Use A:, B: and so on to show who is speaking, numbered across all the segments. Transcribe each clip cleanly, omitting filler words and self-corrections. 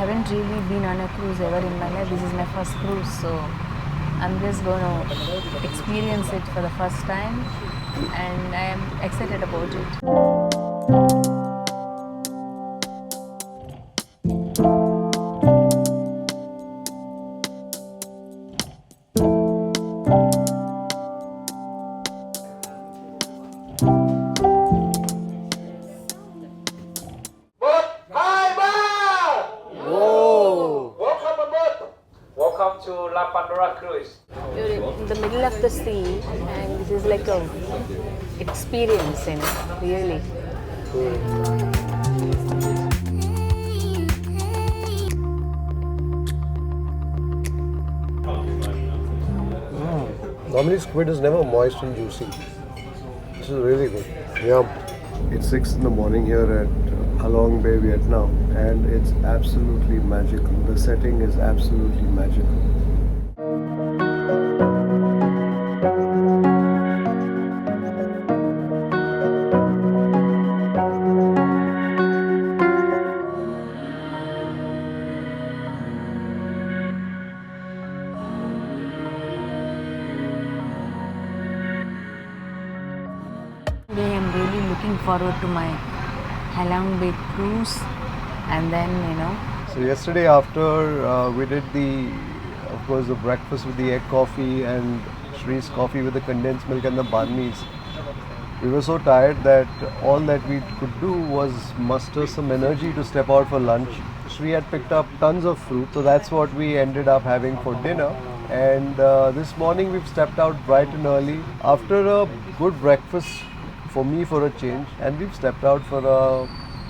A: haven't really been on a cruise ever in my life. This is my first cruise, so I'm just going to experience it for the first time, and I am excited about it. You're in the middle of the sea, and this is like a experience, really.
B: Normally squid is never moist and juicy. This is really good. Yum. It's 6 in the morning here at Halong Bay, Vietnam, and it's absolutely magical. The setting is absolutely magical.
A: I am really looking forward to my Halong Bay Cruise, and then
B: So yesterday after we did of course the breakfast with the egg coffee and Shree's coffee with the condensed milk and the banh mi's, we were so tired that all that we could do was muster some energy to step out for lunch. Shree had picked up tons of fruit, so that's what we ended up having for dinner. And this morning we've stepped out bright and early after a good breakfast for me for a change, and we've stepped out for a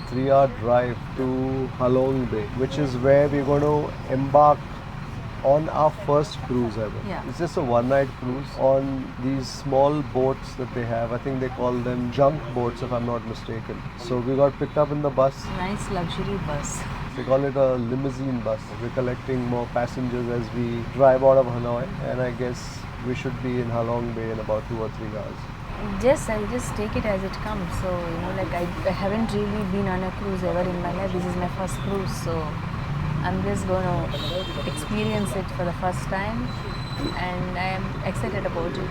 B: 3-hour drive to Halong Bay, which is where we're going to embark on our first cruise ever.
A: Yeah.
B: It's just a one-night cruise on these small boats that they have. I think they call them junk boats, if I'm not mistaken. So we got picked up in the bus.
A: nice luxury bus.
B: They call it a limousine bus. We're collecting more passengers as we drive out of Hanoi, and I guess we should be in Halong Bay in about 2 or 3 hours.
A: I'll just take it as it comes. So, I haven't really been on a cruise ever in my life. This is my first cruise, so I'm just going to experience it for the first time, and I am excited about it.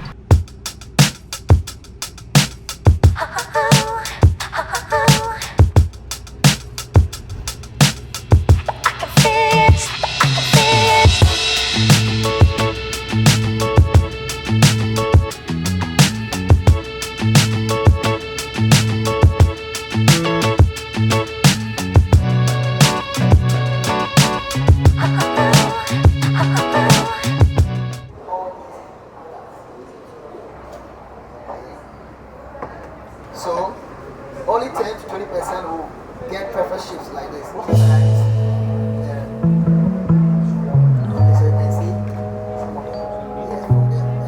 C: So only 10 to 20% will get preferred ships like this. So you can see,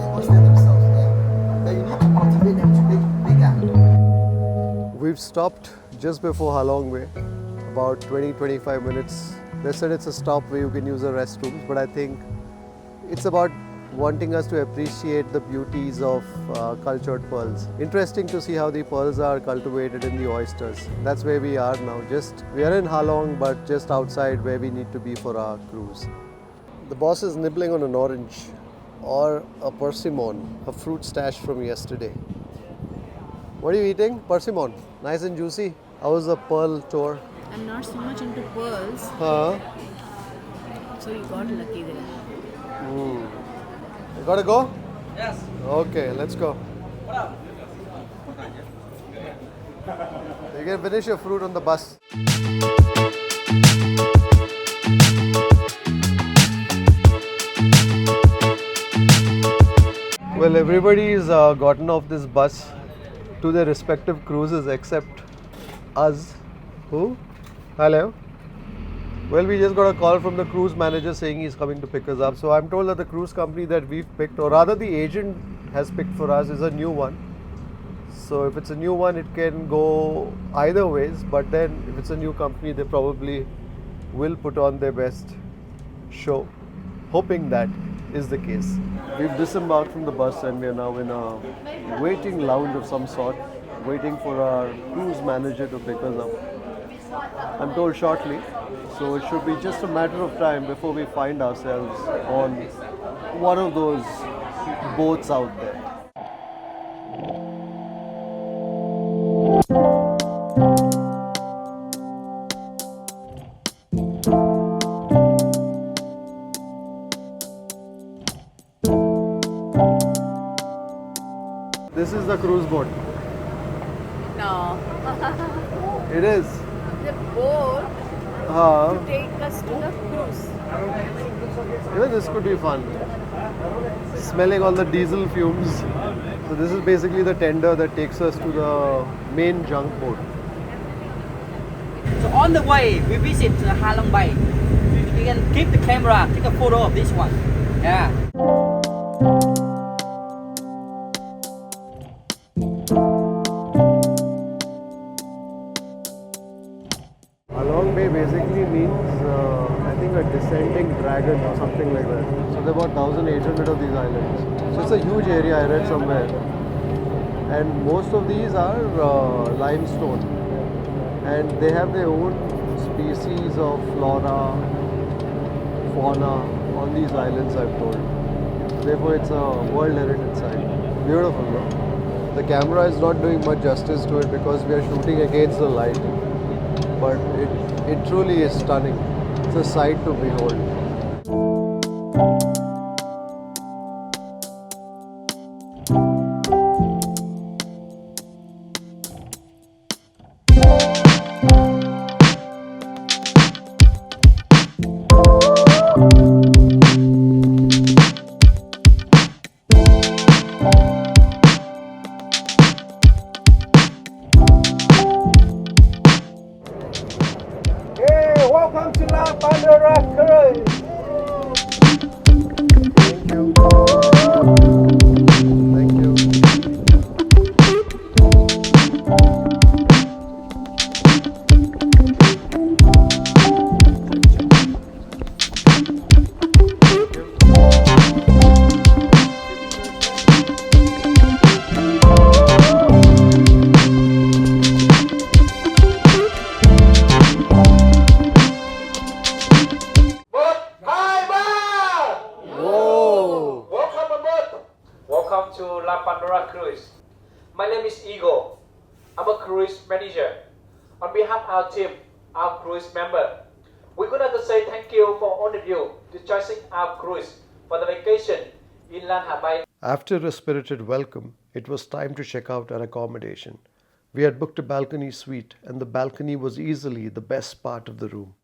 C: most of themselves there. But you need to cultivate them to make bigger.
B: We've stopped just before Halong Bay, about 20-25 minutes. They said it's a stop where you can use the restrooms, but I think it's about wanting us to appreciate the beauties of cultured pearls. Interesting to see how the pearls are cultivated in the oysters. That's where we are now. We are in Halong, but just outside where we need to be for our cruise. The boss is nibbling on an orange or a persimmon, a fruit stash from yesterday. What are you eating? Persimmon. Nice and juicy. How was the pearl tour?
A: I'm not so much into pearls, so you got lucky there.
B: You gotta go? Yes. Okay, let's go. You can finish your fruit on the bus. Well, everybody's gotten off this bus to their respective cruises except us. Who? Hello? Well, we just got a call from the cruise manager saying he's coming to pick us up. So I'm told that the cruise company that we've picked, or rather the agent has picked for us, is a new one. So if it's a new one, it can go either ways. But then if it's a new company, they probably will put on their best show, hoping that is the case. We've disembarked from the bus and we are now in a waiting lounge of some sort, waiting for our cruise manager to pick us up. I'm told shortly. So it should be just a matter of time before we find ourselves on one of those boats out there. This is the cruise boat.
A: No.
B: It is.
A: The boat
B: Uh,
A: take us to the cruise.
B: Even this could be fun. Smelling all the diesel fumes. So this is basically the tender that takes us to the main junk boat.
D: So on the way, we visit Halong Bay. You can keep the camera, take a photo of this one. Yeah.
B: Halong Bay basically means, I think, a descending dragon or something like that. So there are about 1,800 of these islands. So it's a huge area, I read somewhere. And most of these are limestone. And they have their own species of flora, fauna on these islands, I'm told. Therefore, it's a World Heritage Site. Beautiful, no? The camera is not doing much justice to it because we are shooting against the light. But it truly is stunning. It's a sight to behold.
E: Welcome to La Pandora Cruise.
B: Thank you. Thank you.
E: Welcome to La Pandora Cruise. My name is Igor. I'm a cruise manager. On behalf of our team, our cruise member, we're going to say thank you for all of you to choosing our cruise for the vacation in Hanoi.
B: After a spirited welcome, it was time to check out our accommodation. We had booked a balcony suite, and the balcony was easily the best part of the room.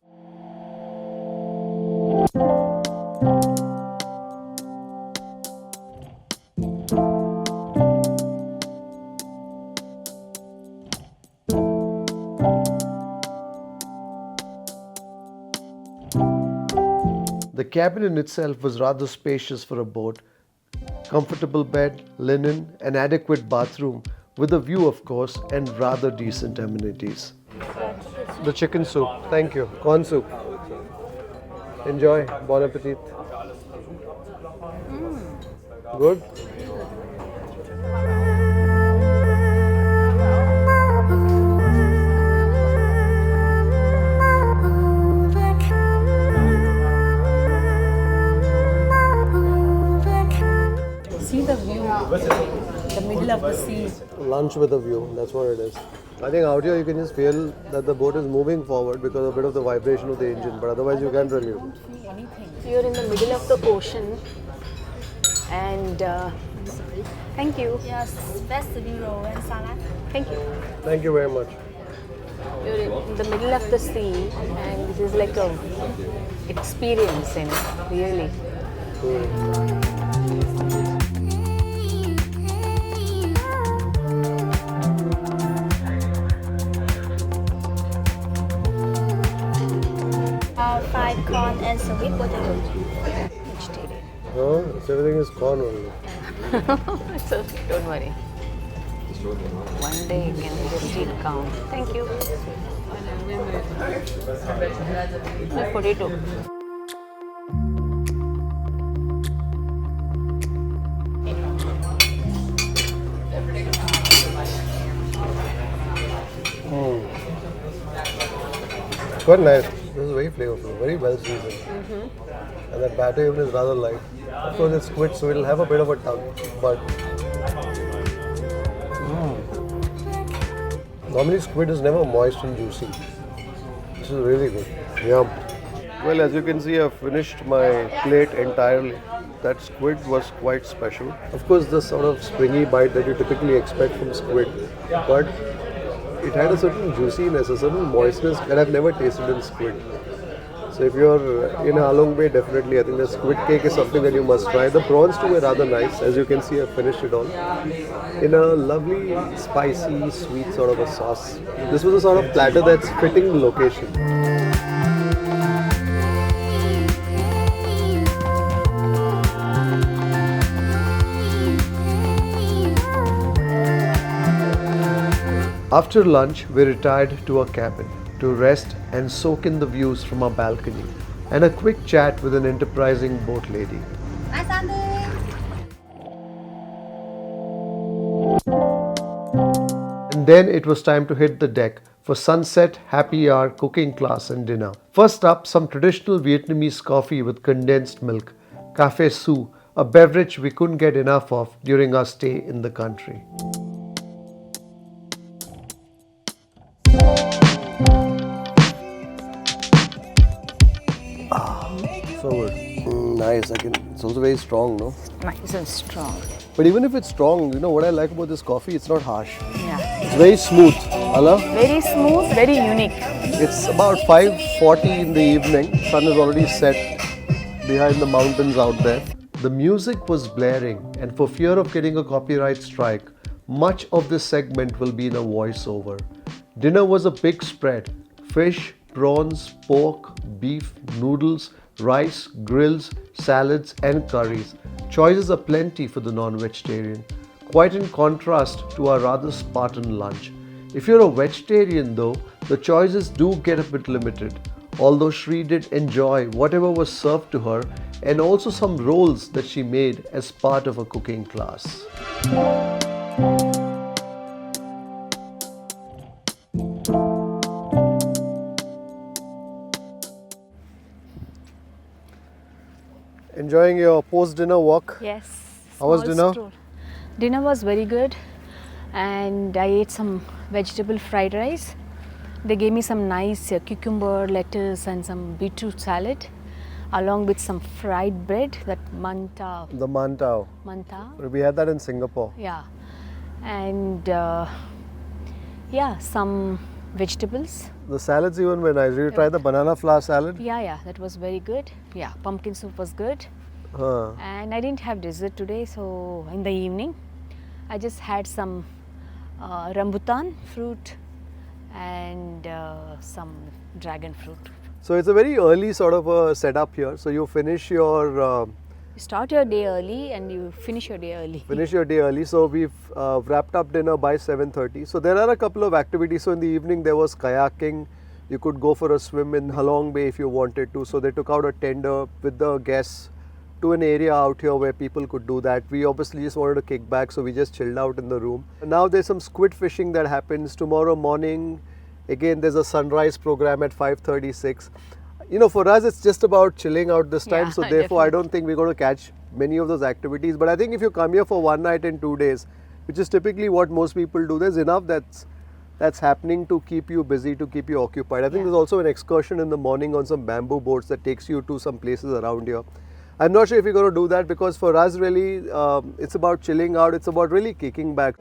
B: The cabin in itself was rather spacious for a boat. Comfortable bed, linen, an adequate bathroom, with a view of course, and rather decent amenities. The chicken soup, thank you. Corn soup. Enjoy. Bon appetit. Good?
A: See the view, the middle of the sea.
B: Lunch with a view, that's what it is. I think out here you can just feel that the boat is moving forward because of a bit of the vibration of the engine, but otherwise you can't really.
A: You're in the middle of the ocean, and thank you.
F: Yes, vegetable roll and salad.
A: Thank you.
B: Thank you very much.
A: You're in the middle of the sea, and this is like a experience, really.
F: Fried corn and sweet potato.
A: Vegetarian.
B: No, everything is corn only.
A: It's okay, don't worry. One day you can just eat count. Thank you. The potato.
B: Quite nice. This is very flavorful, very well seasoned. And that batter even is rather light. Of course, it's squid, so it'll have a bit of a tongue. But normally squid is never moist and juicy. This is really good. Yum. Well, as you can see, I've finished my plate entirely. That squid was quite special. Of course, the sort of springy bite that you typically expect from squid, but it had a certain juiciness, a certain moistness that I've never tasted in squid. So if you're in Halong Bay, definitely I think the squid cake is something that you must try. The prawns too were rather nice. As you can see, I've finished it all. In a lovely, spicy, sweet sort of a sauce. This was a sort of platter that's fitting the location. After lunch, we retired to our cabin to rest and soak in the views from our balcony and a quick chat with an enterprising boat lady. And then it was time to hit the deck for sunset, happy hour, cooking class and dinner. First up, some traditional Vietnamese coffee with condensed milk, café su, a beverage we couldn't get enough of during our stay in the country. So good. Nice. It's also very strong, no?
A: Nice and strong.
B: But even if it's strong, you know what I like about this coffee? It's not harsh.
A: Yeah.
B: It's very smooth. Allah?
A: Very smooth, very unique.
B: It's about 5:40 in the evening. Sun is already set behind the mountains out there. The music was blaring, and for fear of getting a copyright strike, much of this segment will be in a voiceover. Dinner was a big spread. Fish, prawns, pork, beef, noodles, rice, grills, salads and curries. Choices are plenty for the non-vegetarian, quite in contrast to our rather Spartan lunch. If you're a vegetarian though, the choices do get a bit limited, although Shri did enjoy whatever was served to her and also some rolls that she made as part of a cooking class. Enjoying your post-dinner walk?
A: Yes.
B: How was
A: small
B: dinner?
A: stroll. Dinner was very good, and I ate some vegetable fried rice. They gave me some nice cucumber, lettuce and some beetroot salad along with some fried bread, that mantau.
B: The mantau.
A: Mantau,
B: We had that in Singapore.
A: yeah. And some vegetables.
B: The salads even were nice. Did you try the banana flour salad?
A: Yeah, that was very good. Yeah, pumpkin soup was good.
B: Huh.
A: And I didn't have dessert today, so in the evening I just had some rambutan fruit and some dragon fruit.
B: So it's a very early sort of a setup here. So you finish your
A: You start your day early and you finish your day early.
B: So we've wrapped up dinner by 7:30. So there are a couple of activities. So in the evening there was kayaking. You could go for a swim in Halong Bay if you wanted to. So they took out a tender with the guests to an area out here where people could do that. We obviously just wanted to kick back, so we just chilled out in the room. Now there's some squid fishing that happens tomorrow morning. Again, there's a sunrise program at 5:36. You know, for us, it's just about chilling out this time.
A: Yeah,
B: so therefore, I
A: definitely.
B: don't think we're going to catch many of those activities. But I think if you come here for 1 night and 2 days, which is typically what most people do, there's enough that's happening to keep you busy, to keep you occupied. I think
A: Yeah.
B: there's also an excursion in the morning on some bamboo boats that takes you to some places around here. I'm not sure if you're going to do that, because for us really, it's about chilling out. It's about really kicking back.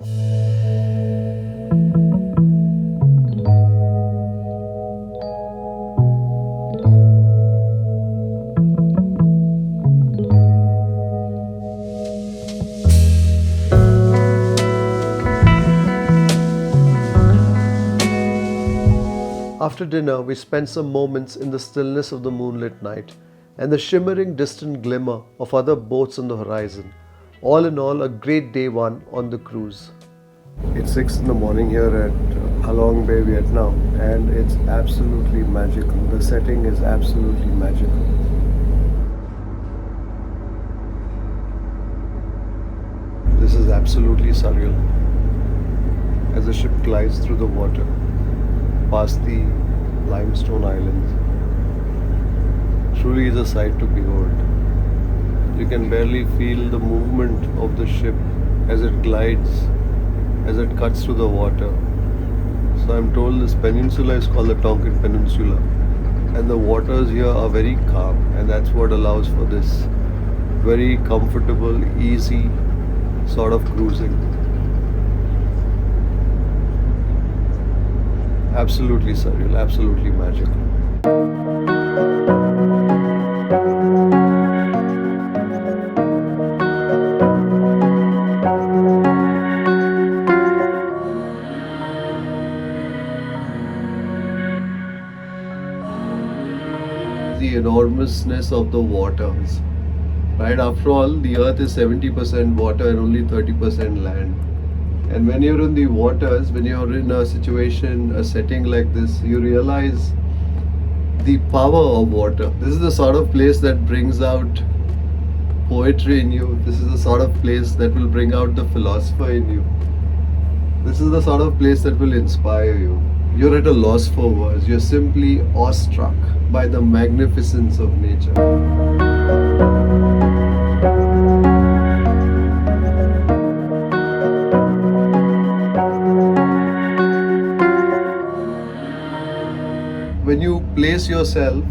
B: After dinner, we spent some moments in the stillness of the moonlit night and the shimmering distant glimmer of other boats on the horizon. All in all, a great day one on the cruise. It's 6 in the morning here at Halong Bay, Vietnam, and it's absolutely magical. The setting is absolutely magical. This is absolutely surreal as the ship glides through the water past the limestone islands. Truly is a sight to behold. You can barely feel the movement of the ship as it glides, as it cuts through the water. So I'm told this peninsula is called the Tonkin Peninsula, and the waters here are very calm, and that's what allows for this very comfortable, easy sort of cruising. Absolutely surreal, absolutely magical. The enormousness of the waters. Right, after all, the earth is 70% water and only 30% land. And when you're in the waters, when you're in a situation, a setting like this, you realize the power of water. This is the sort of place that brings out poetry in you. This is the sort of place that will bring out the philosopher in you. This is the sort of place that will inspire you. You're at a loss for words. You're simply awestruck by the magnificence of nature. When you place yourself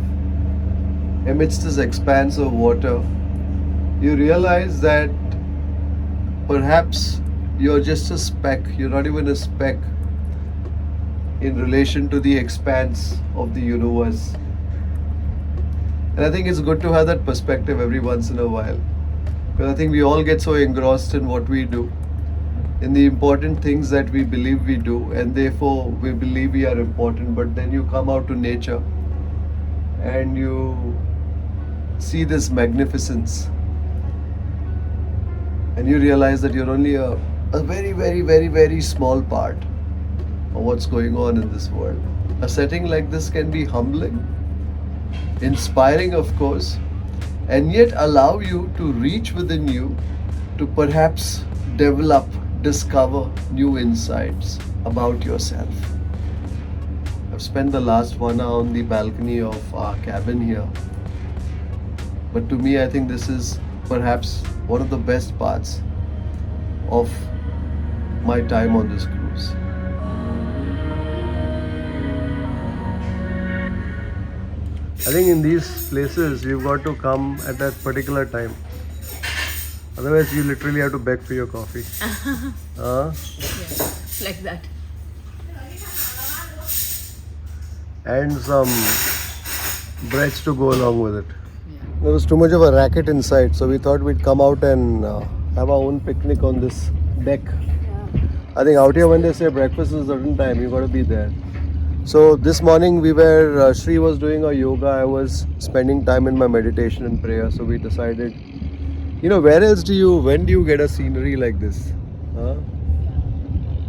B: amidst this expanse of water, you realize that perhaps you're just a speck, you're not even a speck in relation to the expanse of the universe. And I think it's good to have that perspective every once in a while, because I think we all get so engrossed in what we do, in the important things that we believe we do, and therefore we believe we are important. But then you come out to nature and you see this magnificence, and you realize that you're only a very, very, very, very small part of what's going on in this world. A setting like this can be humbling, inspiring of course, and yet allow you to reach within you to perhaps develop, discover new insights about yourself. I've spent the last 1 hour on the balcony of our cabin here, but to me I think this is perhaps one of the best parts of my time on this cruise. I think in these places you've got to come at that particular time. Otherwise you literally have to beg for your coffee.
A: Yeah, like that.
B: And some breads to go along with it. There was too much of a racket inside, so we thought we'd come out and have our own picnic on this deck. I think out here when they say breakfast is a certain time, you got to be there. So this morning we were, Shri was doing a yoga, I was spending time in my meditation and prayer. So we decided, where else when do you get a scenery like this?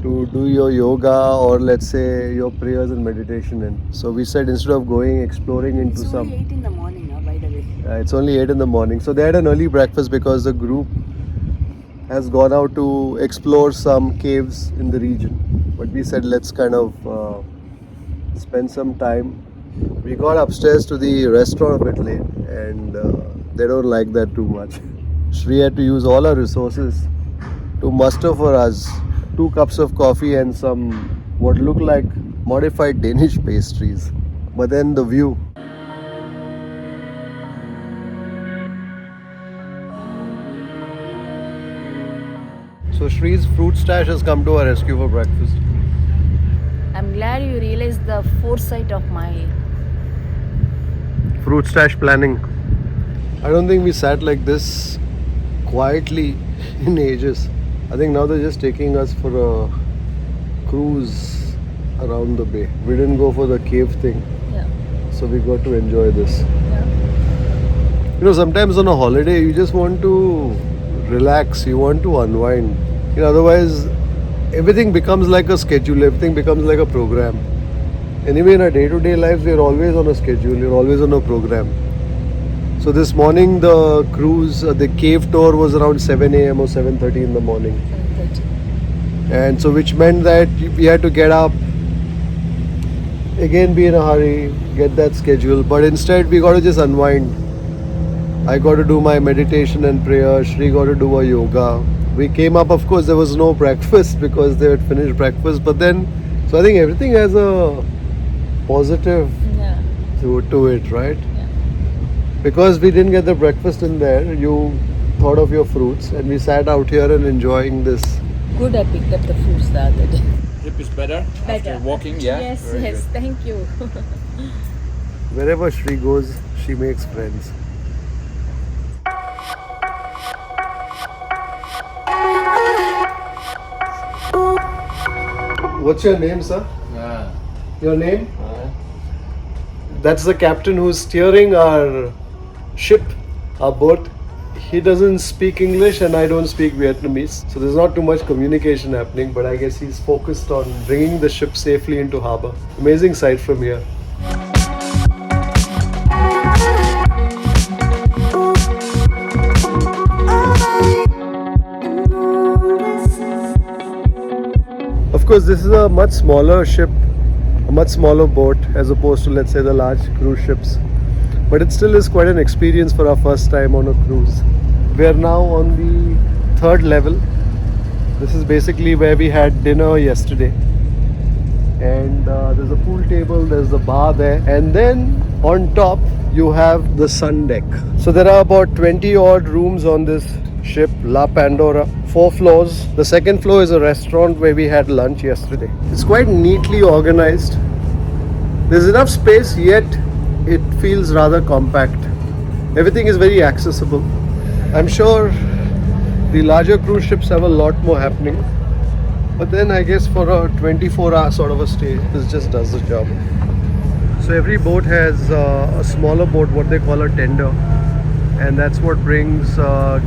B: To do your yoga or let's say your prayers and meditation in. So we said instead of going exploring into
G: It's
B: some...
G: only 8 in the morning now, by the way.
B: It's only 8 in the morning. So they had an early breakfast because the group has gone out to explore some caves in the region. But we said let's kind of spend some time. We got upstairs to the restaurant a bit late and they don't like that too much. Shri had to use all her resources to muster for us 2 cups of coffee and some what looked like modified Danish pastries. But then the view. So Shri's fruit stash has come to our rescue for breakfast.
A: I'm glad you realized the foresight of my...
B: Fruit stash planning. I don't think we sat like this quietly in ages. I think now they're just taking us for a cruise around the bay. We didn't go for the cave thing.
A: Yeah.
B: So we got to enjoy this.
A: Yeah.
B: Sometimes on a holiday you just want to relax, you want to unwind. Otherwise everything becomes like a schedule, everything becomes like a program. Anyway, in our day-to-day lives, we're always on a schedule, you're always on a program. So this morning the cruise, the cave tour was around 7 a.m. or 7:30 in the morning.
A: 7:30.
B: And so which meant that we had to get up again be in a hurry, get that schedule. But instead, we got to just unwind. I got to do my meditation and prayer. Shri got to do a yoga. We came up, of course, there was no breakfast because they had finished breakfast. But then, so I think everything has a positive
A: Yeah.
B: to it, right?
A: Yeah.
B: Because we didn't get the breakfast in there, you thought of your fruits, and we sat out here and enjoying this.
G: Good, I picked up the fruits the other day.
H: Trip is better,
F: Better.
H: after walking, yeah?
F: Yes,
H: Very
F: yes,
H: good.
F: thank you.
B: Wherever Shri goes, she makes friends. What's your name, sir? Your name? That's the captain who's steering our ship, our boat. He doesn't speak English and I don't speak Vietnamese. So there's not too much communication happening, but I guess he's focused on bringing the ship safely into harbor. Amazing sight from here. Of course, this is a much smaller ship, a much smaller boat as opposed to, let's say, the large cruise ships. But it still is quite an experience for our first time on a cruise. We are now on the third level. This is basically where we had dinner yesterday. And there's a pool table, there's a bar there. And then on top, you have the sun deck. So there are about 20 odd rooms on this ship, La Pandora. 4 floors. The second floor is a restaurant where we had lunch yesterday. It's quite neatly organized. There's enough space, yet it feels rather compact. Everything is very accessible. I'm sure the larger cruise ships have a lot more happening. But then I guess for a 24-hour sort of a stay, this just does the job. So every boat has a smaller boat, what they call a tender. And that's what brings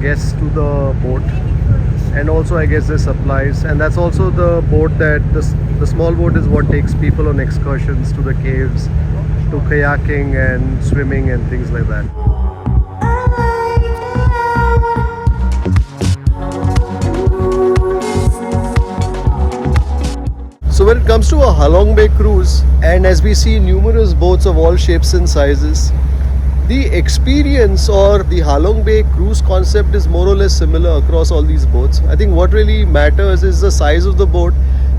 B: guests to the boat. And also I guess there's supplies. And that's also the boat that, the small boat is what takes people on excursions to the caves, to kayaking and swimming and things like that. So when it comes to a Halong Bay cruise, and as we see numerous boats of all shapes and sizes, the experience or the Halong Bay cruise concept is more or less similar across all these boats. I think what really matters is the size of the boat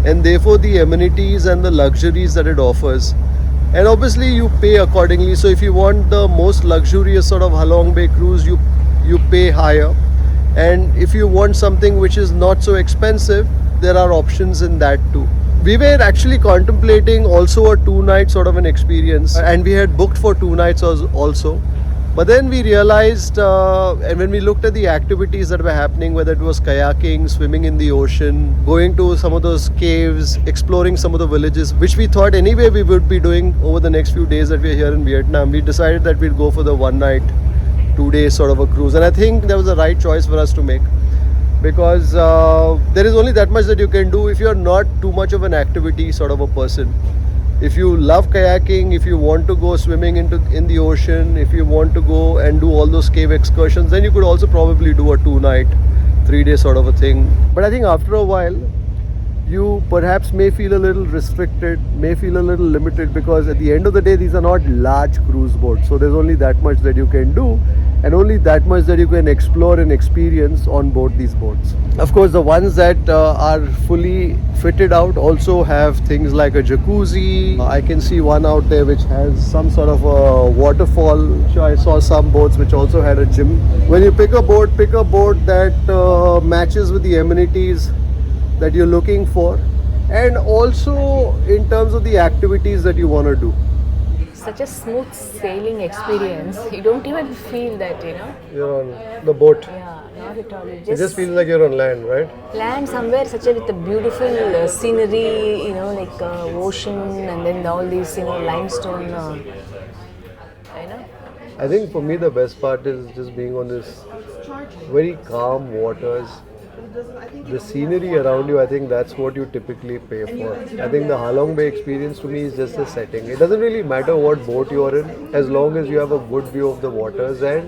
B: and therefore the amenities and the luxuries that it offers. And obviously you pay accordingly. So if you want the most luxurious sort of Halong Bay cruise, you pay higher. And if you want something which is not so expensive, there are options in that too. We were actually contemplating also a 2-night sort of an experience, and we had booked for 2 nights also. But then we realized, and when we looked at the activities that were happening, whether it was kayaking, swimming in the ocean, going to some of those caves, exploring some of the villages, which we thought anyway we would be doing over the next few days that we're here in Vietnam, we decided that we'd go for the 1 night, 2 day sort of a cruise. And I think that was the right choice for us to make. Because there is only that much that you can do if you're not too much of an activity sort of a person. If you love kayaking, if you want to go swimming in the ocean, if you want to go and do all those cave excursions, then you could also probably do a 2-night, 3 day sort of a thing. But I think after a while, you perhaps may feel a little restricted, may feel a little limited, because at the end of the day, these are not large cruise boats. So there's only that much that you can do, and only that much that you can explore and experience on board these boats. Of course, the ones that are fully fitted out also have things like a jacuzzi. I can see one out there which has some sort of a waterfall. I saw some boats which also had a gym. When you pick a boat that matches with the amenities that you're looking for, and also in terms of the activities that you want to do.
A: Such a smooth sailing experience. You don't even feel that,
B: You're on the boat.
A: Yeah, not at all.
B: It just feels like you're on land, right?
A: land somewhere with a beautiful scenery, like ocean, and then all these, limestone,
B: I think for me the best part is just being on this very calm waters. The scenery around you, I think that's what you typically pay for. I think the Halong Bay experience to me is just the setting. It doesn't really matter what boat you're in, as long as you have a good view of the waters and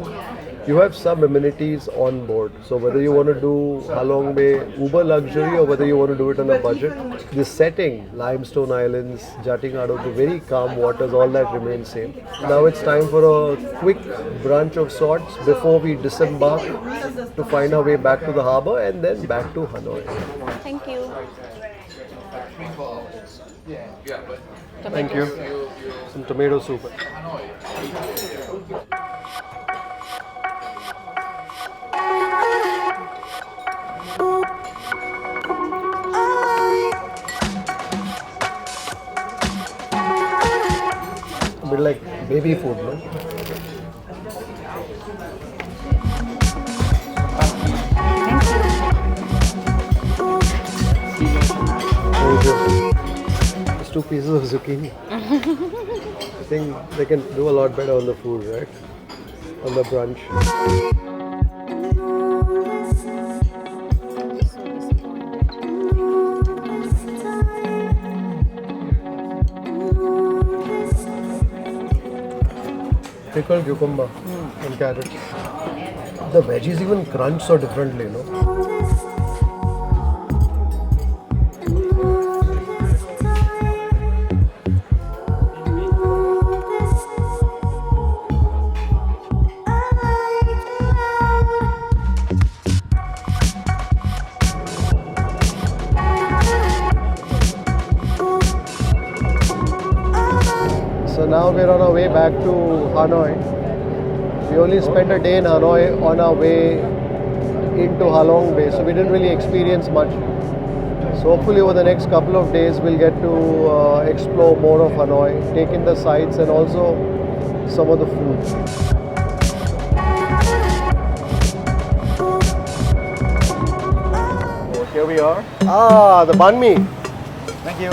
B: you have some amenities on board. So whether you want to do Halong Bay uber luxury or whether you want to do it on a budget, the setting, limestone islands, jutting out of the very calm waters, all that remains same. Now it's time for a quick brunch of sorts before we disembark to find our way back to the harbour and then back to Hanoi.
F: Thank you.
B: Thank you. Some tomato soup. A bit like baby food, no? Thank you. Just 2 pieces of zucchini. I think they can do a lot better on the food, right? On the brunch. Pickled cucumber and carrots. The veggies even crunch so differently, no? So now we're on our way back to Hanoi. We only spent a day in Hanoi on our way into Halong Bay, so we didn't really experience much. So hopefully over the next couple of days we'll get to explore more of Hanoi, take in the sights and also some of the food. Here we are. Ah, the banh mi.
C: Thank you.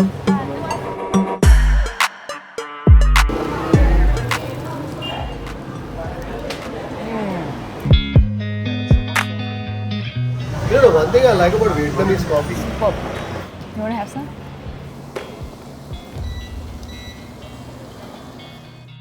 B: You know, one thing I like about Vietnamese coffee.
A: Pop. You want to have some?